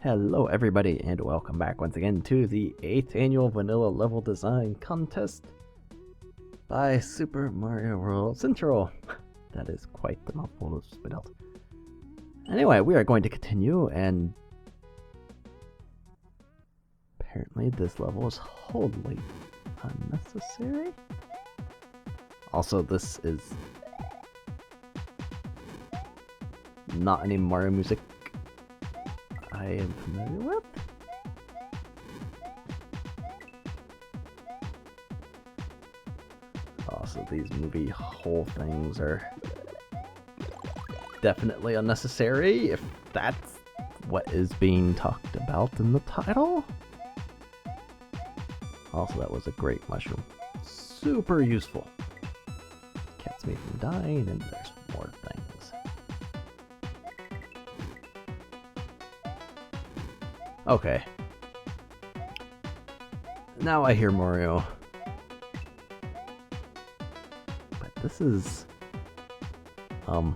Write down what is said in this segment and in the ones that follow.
Hello everybody and welcome back once again to the 8th annual Vanilla Level Design Contest by Super Mario World Central. That is quite the mouthful to spit out. Anyway, we are going to continue, and apparently this level is wholly unnecessary. Also, this is not any Mario music I am familiar with. Also, these movie whole things are definitely unnecessary, if that's what is being talked about in the title. Also, that was a great mushroom. Super useful. Kept me from dying, and there's more things. Okay. Now I hear Mario. But this is a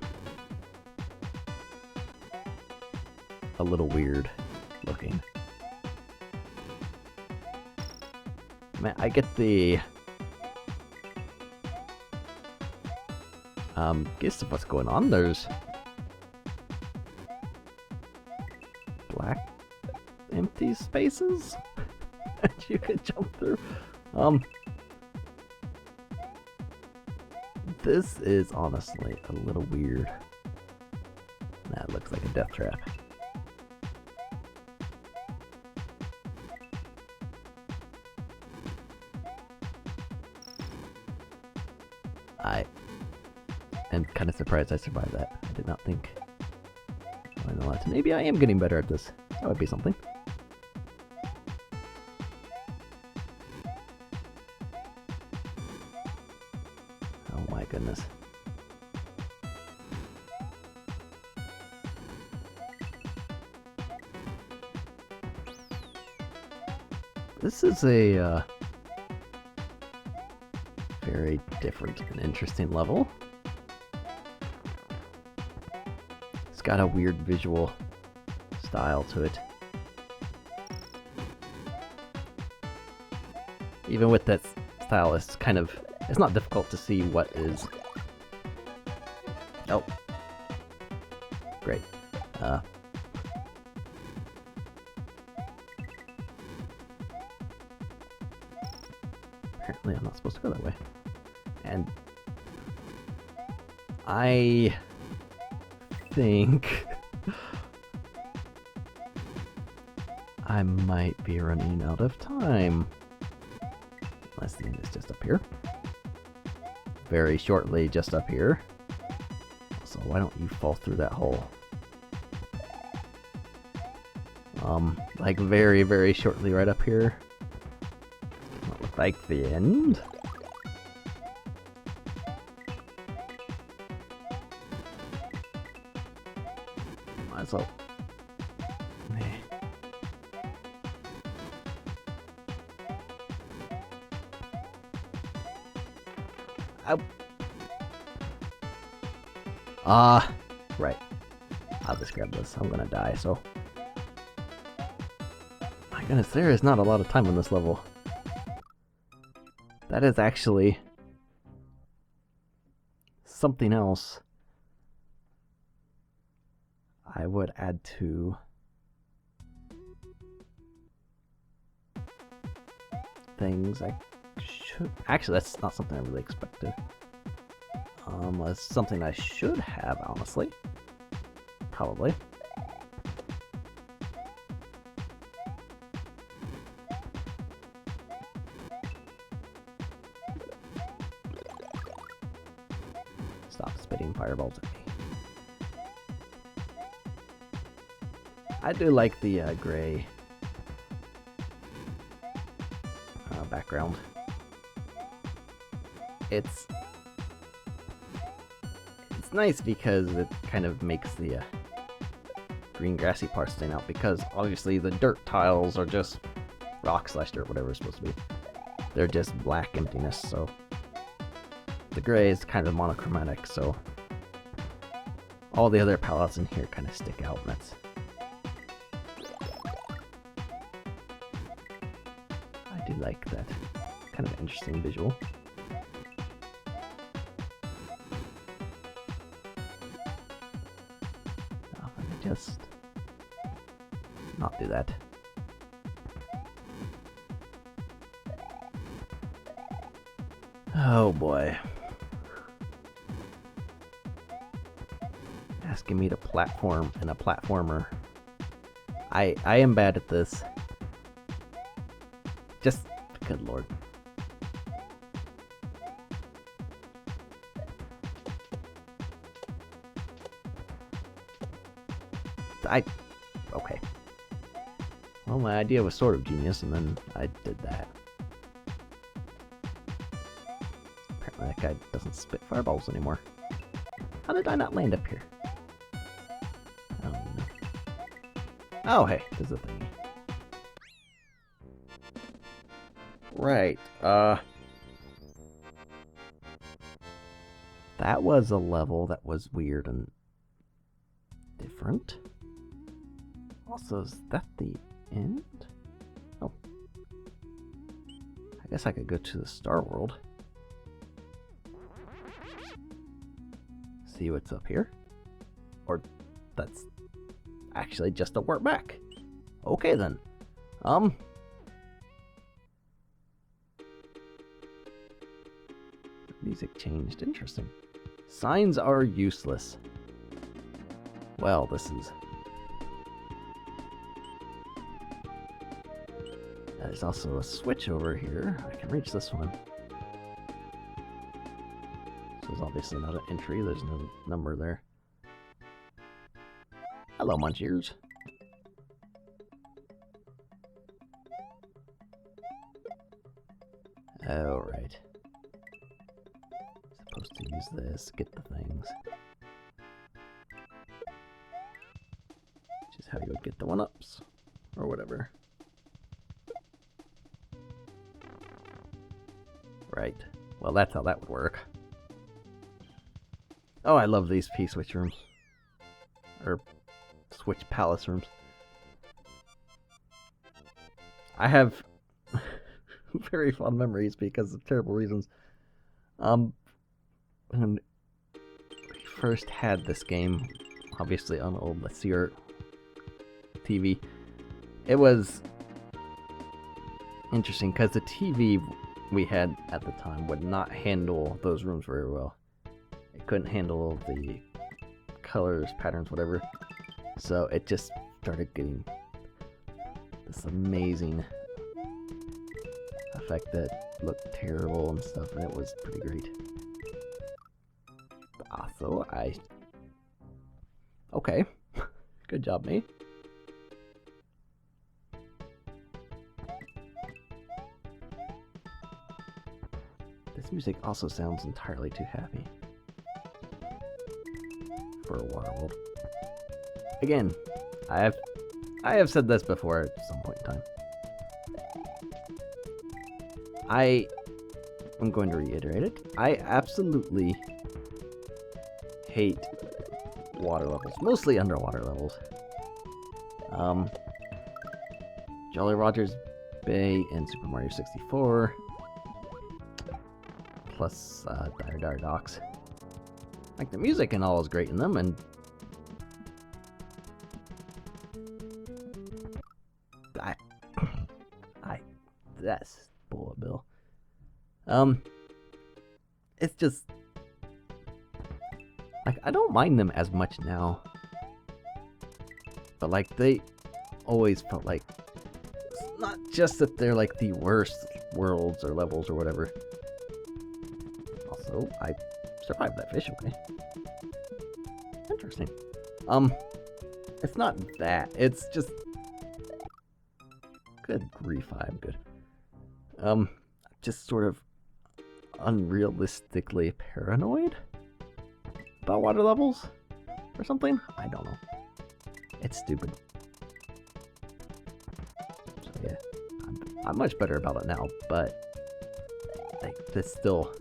little weird looking. Man, I get the gist of what's going on. There's black empty spaces that you could jump through. This is honestly a little weird. That looks like a death trap. I am kind of surprised I survived that. I did not think. Maybe I am getting better at this. That would be something. Oh my goodness. This is a very different and interesting level. It's got a weird visual style to it. Even with that style, it's kind of, it's not difficult to see what is. Oh, great. Apparently I'm not supposed to go that way. And I think I might be running out of time. Unless the end is just up here. Very shortly just up here. So why don't you fall through that hole? Like very, very shortly right up here. Doesn't look like the end. Might as well. Right. I'll just grab this. I'm gonna die, so. My goodness, there is not a lot of time on this level. That is actually something else I would add to things I should. Actually, that's not something I really expected. It's something I should have, honestly. Probably. Stop spitting fireballs at me. I do like the gray background. It's nice because it kind of makes the green grassy part stand out, because obviously the dirt tiles are just rock/dirt, whatever it's supposed to be. They're just black emptiness, so the gray is kind of monochromatic, so all the other palettes in here kind of stick out, and that's I do like that kind of interesting visual. Now, if I could just not do that. Oh boy. Asking me to platform in a platformer. I am bad at this. Just, good lord. Okay. Well, my idea was sort of genius, and then I did that. Apparently that guy doesn't spit fireballs anymore. How did I not land up here? I don't even know. Oh, hey, there's a thingy. Right, that was a level that was weird and different. Also, is that the end? Oh. I guess I could go to the Star World. See what's up here? Or that's actually just a warp back. Okay then. Music changed. Interesting. Signs are useless. Well, this is... There's also a switch over here. I can reach this one. This is obviously not an entry. There's no number there. Hello, Munchiers. Alright. Supposed to use this, get the things. Which is how you would get the 1-ups. Or whatever. Right. Well, that's how that would work. Oh, I love these P-switch rooms. Or switch palace rooms. I have very fond memories because of terrible reasons. When we first had this game, obviously on old Lacier TV, it was interesting because the TV we had at the time would not handle those rooms very well. It couldn't handle the colors, patterns, whatever. So it just started getting this amazing effect that looked terrible and stuff, and it was pretty great. Also, okay. Good job, me. This music also sounds entirely too happy for a water world. Again, I have said this before at some point in time. I'm going to reiterate it. I absolutely hate water levels, mostly underwater levels. Jolly Rogers Bay in Super Mario 64, plus Dire Dire Docks. Like, the music and all is great in them, and that's bullet bill. It's just like, I don't mind them as much now, but like, they always felt like, it's not just that they're like the worst worlds or levels or whatever. Also, I survived that fish, okay. Interesting. It's not that, it's just, good grief, I'm good. Just sort of unrealistically paranoid about water levels or something. I don't know. It's stupid. So yeah, I'm much better about it now, but like, this still,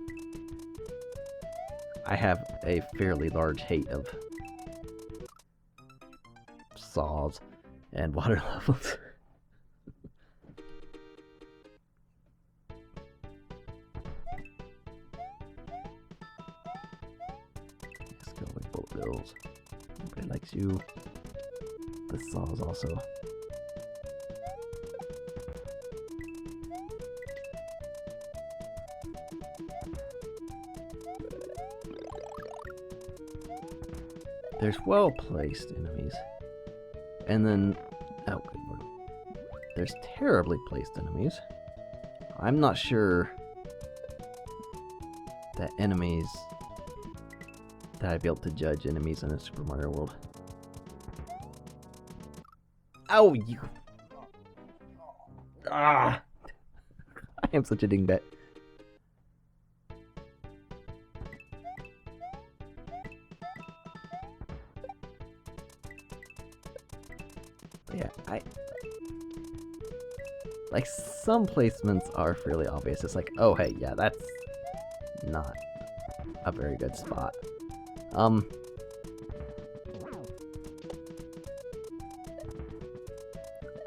I have a fairly large hate of saws and water levels. bills. Nobody likes you. The saws also. There's well-placed enemies. And then... oh, good lord. There's terribly placed enemies. I'm not sure that enemies... that I'd be able to judge enemies in a Super Mario World. Oh, you... ah! I am such a dingbat. Yeah, like, some placements are fairly obvious. It's like, oh, hey, yeah, that's not a very good spot. I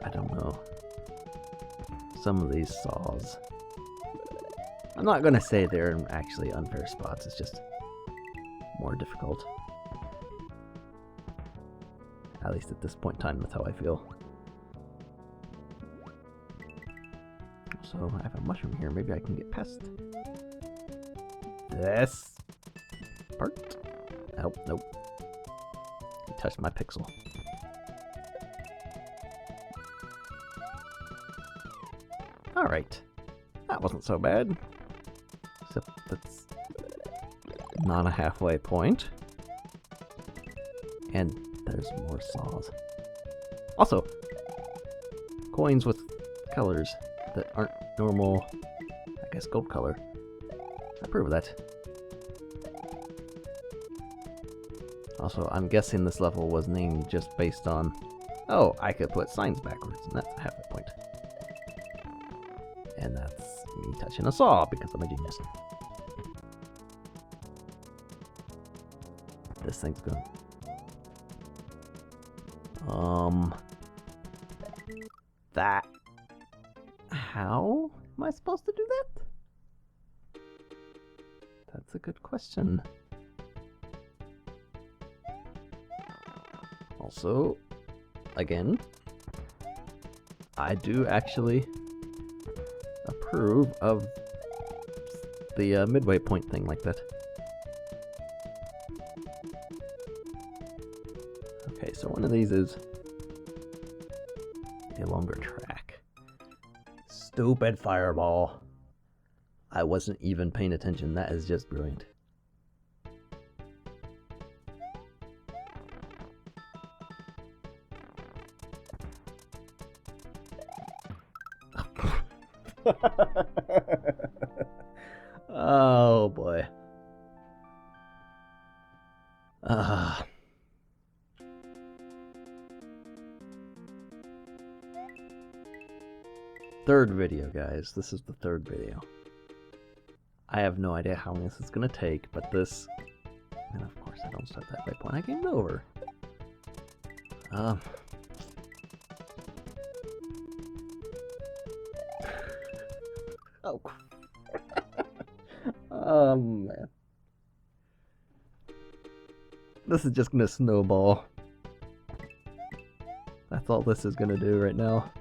don't know. Some of these saws. I'm not gonna say they're in actually unfair spots, it's just more difficult. At least at this point in time, that's how I feel. So, I have a mushroom here. Maybe I can get past this part. Oh, nope. You touched my pixel. Alright. That wasn't so bad. Except that's not a halfway point. And there's more saws. Also, coins with colors that aren't normal, I guess, gold color. I approve of that. Also, I'm guessing this level was named just based on, oh, I could put signs backwards, and that's a halfway point. And that's me touching a saw because I'm a genius. This thing's going. That. How am I supposed to do that? That's a good question. Also, again, I do actually approve of the midway point thing like that. Okay, so one of these is a longer track. Stupid fireball. I wasn't even paying attention. That is just brilliant. Oh boy. Third video, guys. This is the third video. I have no idea how long this is gonna take, but this... and of course I don't start that by point. I gamed over. Oh. Oh, man. This is just gonna snowball. That's all this is gonna do right now.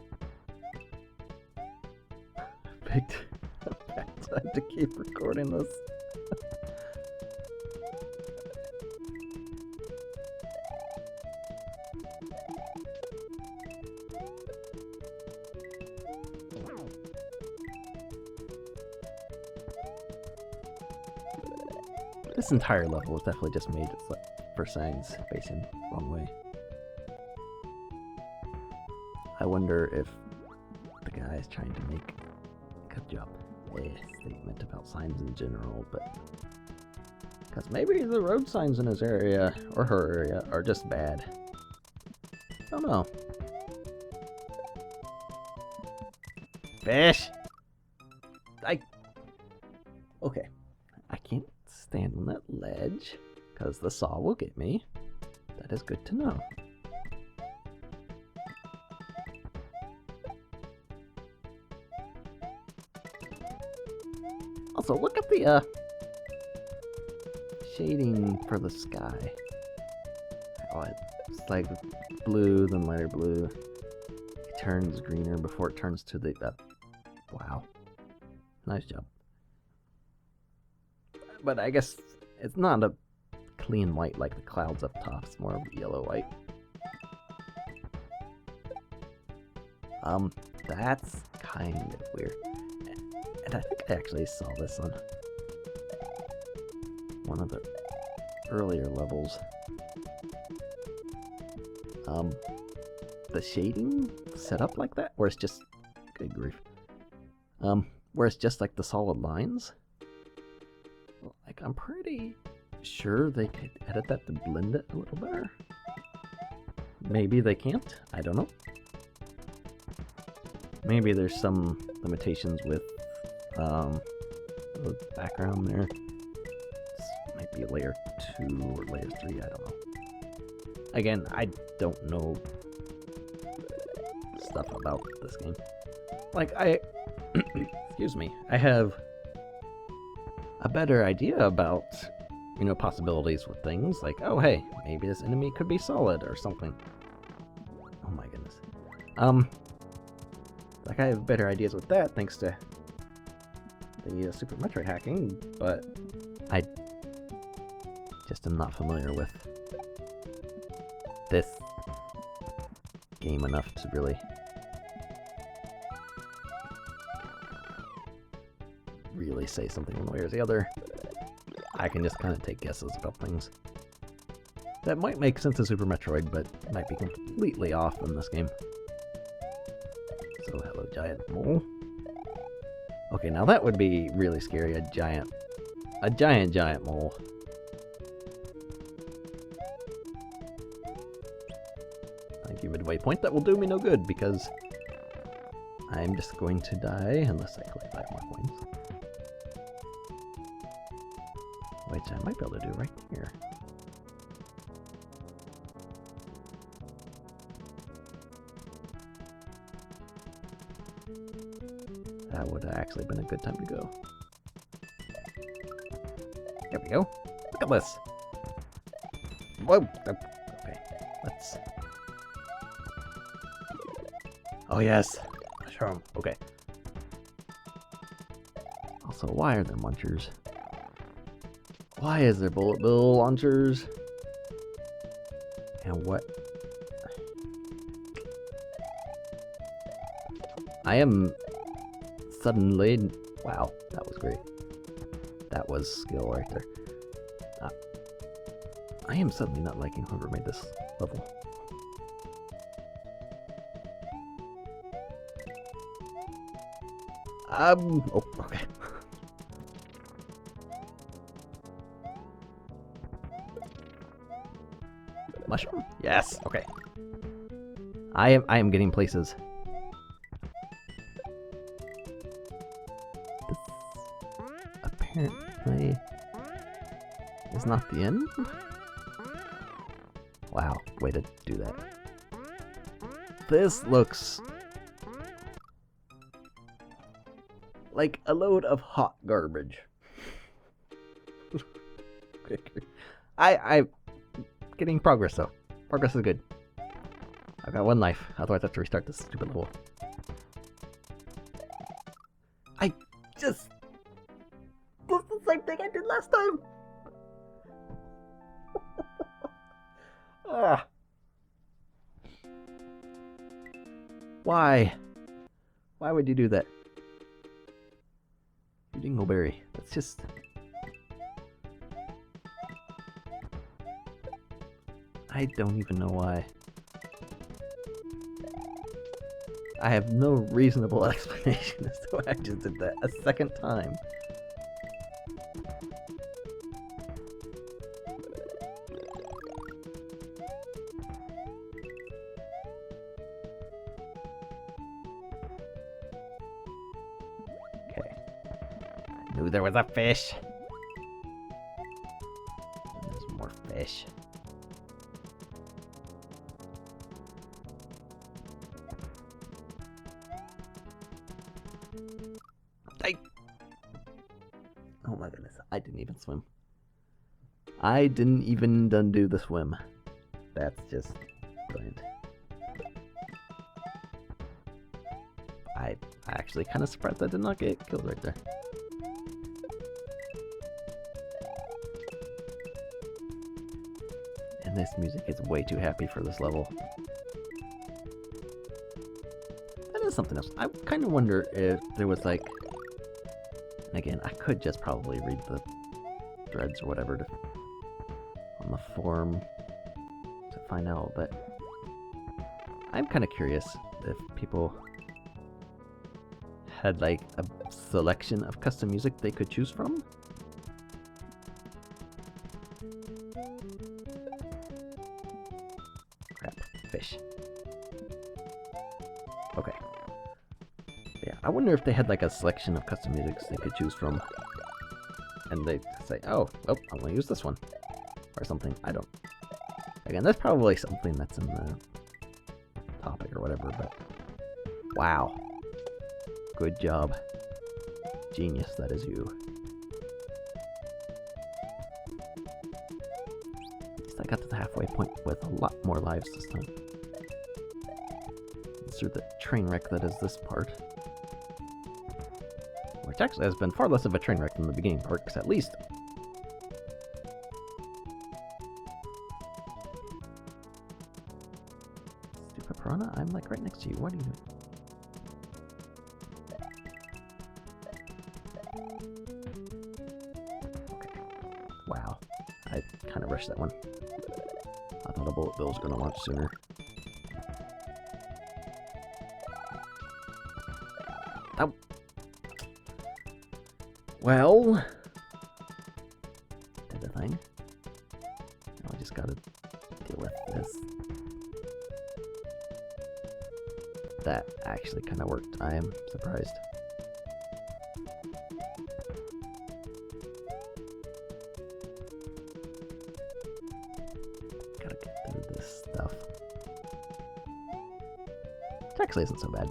Picked a bad time to keep recording this. This entire level was definitely just made for signs facing wrong way. I wonder if the guy is trying to make a job a statement about signs in general, but because maybe the road signs in his area or her area are just bad. I don't know. Fish! Okay. I can't stand on that ledge because the saw will get me. That is good to know. Also, look at the shading for the sky. like blue, then lighter blue. It turns greener before it turns to the... wow. Nice job. But I guess it's not a clean white like the clouds up top. It's more of a yellow white. That's kind of weird. And I think I actually saw this on one of the earlier levels. The shading set up like that, or it's just... good grief. Where it's just like the solid lines. Like, I'm pretty sure they could edit that to blend it a little better. Maybe they can't. I don't know. Maybe there's some limitations with the background there. This might be layer 2 or layer 3, I don't know. Again, I don't know stuff about this game. Like, excuse me, I have a better idea about, you know, possibilities with things. Like, oh hey, maybe this enemy could be solid or something. Oh my goodness. Like, I have better ideas with that thanks to the Super Metroid hacking, but I just am not familiar with this game enough to really say something one way or the other. I can just kind of take guesses about things that might make sense in Super Metroid, but might be completely off in this game. So, hello, giant mole. Okay, now that would be really scary, a giant mole. Thank you, midway point. That will do me no good, because I'm just going to die unless I collect 5 more coins. Which I might be able to do right here. That would have actually been a good time to go. There we go. Look at this. Whoa. Okay. Let's... oh yes. Mushroom. Okay. Also, why are there munchers? Why is there bullet bill launchers? And what? I am suddenly... wow, that was great. That was skill right there. I am suddenly not liking whoever made this level. Oh, okay. Mushroom? Yes, okay. I am getting places. This apparently is not the end. Wow, way to do that. This looks like a load of hot garbage. I'm getting progress though. Progress is good. I've got 1 life, otherwise I have to restart this stupid level. This is the same thing I did last time! Ah. Why? Why would you do that? You dingleberry. That's just... I don't even know why. I have no reasonable explanation as to why I just did that a second time. Okay. I knew there was a fish. There's more fish. Oh my goodness, I didn't even swim. I didn't even undo the swim. That's just I'm actually kind of surprised I did not get killed right there. And this music is way too happy for this level. That is something else. I kind of wonder if there was like... And again, I could just probably read the threads or whatever on the forum to find out, but I'm kind of curious if people had like a selection of custom music they could choose from. Crap, fish. Okay. Yeah, I wonder if they had like a selection of custom music they could choose from. And they say, oh, well, I'm going to use this one. Or something. I don't. Again, that's probably something that's in the topic or whatever, but wow. Good job. Genius, that is you. At least I got to the halfway point with a lot more lives this time. Through the train wreck that is this part. Which actually has been far less of a train wreck than the beginning part, because at least... Stupid piranha, I'm like right next to you. What are you doing? Okay. Wow. I kind of rushed that one. I thought a bullet bill was going to launch sooner. Oh. Well, did the thing. Now I just gotta deal with this. That actually kind of worked. I am surprised. Gotta get through this stuff. It actually isn't so bad.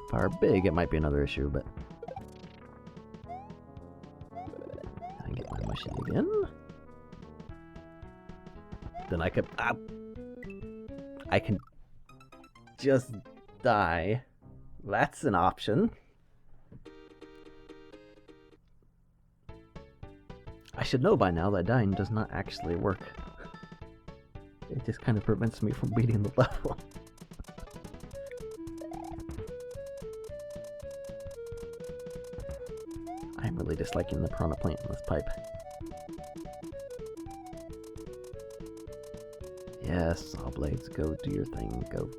If I were big, it might be another issue, but... I get my machine again. Then I could... Ah, I can just die. That's an option. I should know by now that dying does not actually work. It just kind of prevents me from beating the level. I'm really disliking the piranha plant in this pipe. Yes, saw blades, go do your thing, go.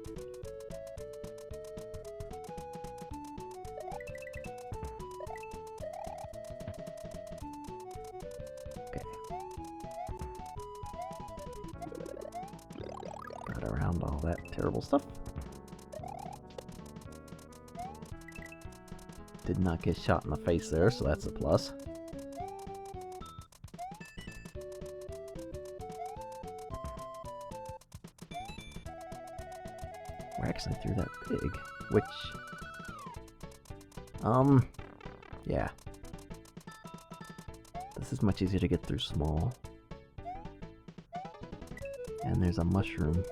Okay. Got around all that terrible stuff. Did not get shot in the face there, so that's a plus. We're actually through that pig, which... yeah. This is much easier to get through small. And there's a mushroom,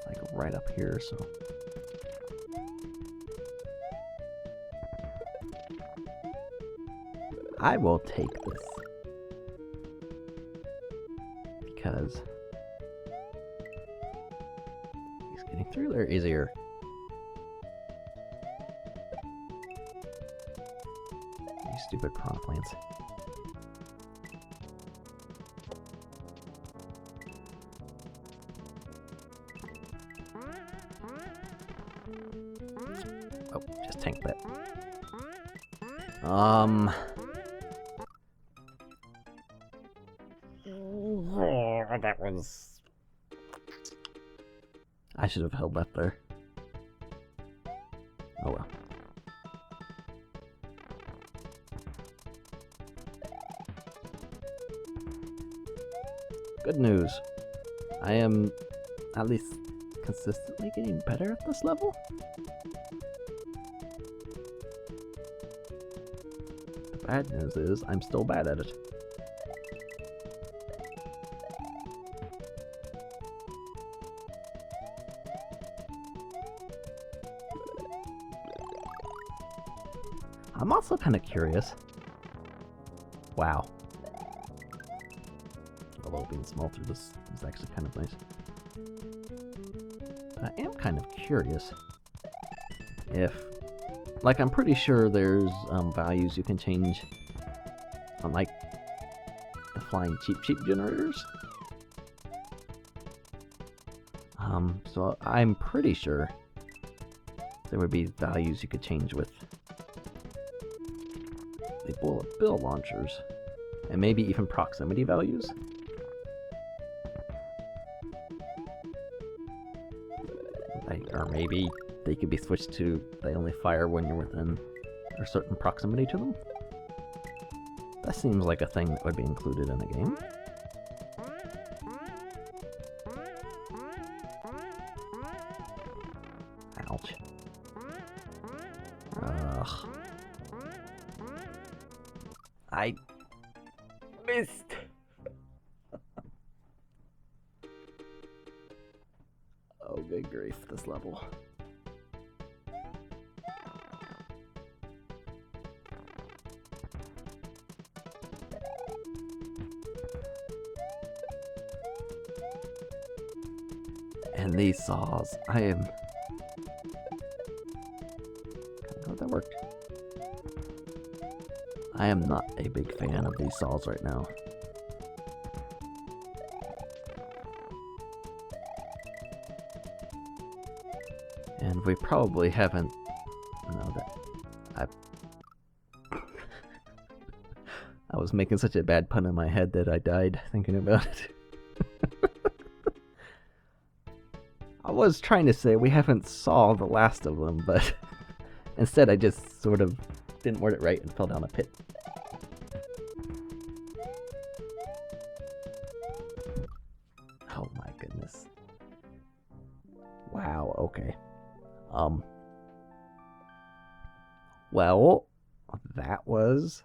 like right up here, so... I will take this. Because... he's getting through there easier. You stupid piranha plants. Oh, just tank that. That was... I should have held that there. Oh well. Good news. I am at least consistently getting better at this level. The bad news is I'm still bad at it. I'm also kind of curious. Wow. Although being small through this is actually kind of nice. I am kind of curious if, like, I'm pretty sure there's values you can change on, like, the flying cheap generators. So I'm pretty sure there would be values you could change with the bullet bill launchers, and maybe even proximity values. Or maybe they could be switched to they only fire when you're within a certain proximity to them. That seems like a thing that would be included in a game. Ouch. Ugh. I missed. Oh, good grief, this level. And these saws, I am... Glad that worked. I am not a big fan of these saws right now. And we probably haven't... No, that... I was making such a bad pun in my head that I died thinking about it. I was trying to say we haven't saw the last of them, but instead I just sort of didn't word it right and fell down a pit. Oh my goodness. Wow, okay. Well, that was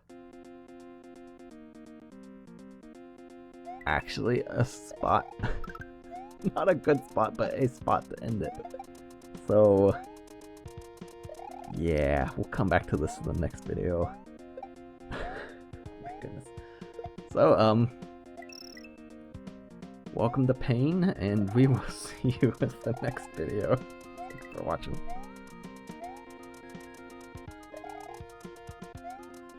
actually a spot. Not a good spot, but a spot to end it. So, yeah, we'll come back to this in the next video. My goodness. So, welcome to pain, and we will see you in the next video. Thanks for watching.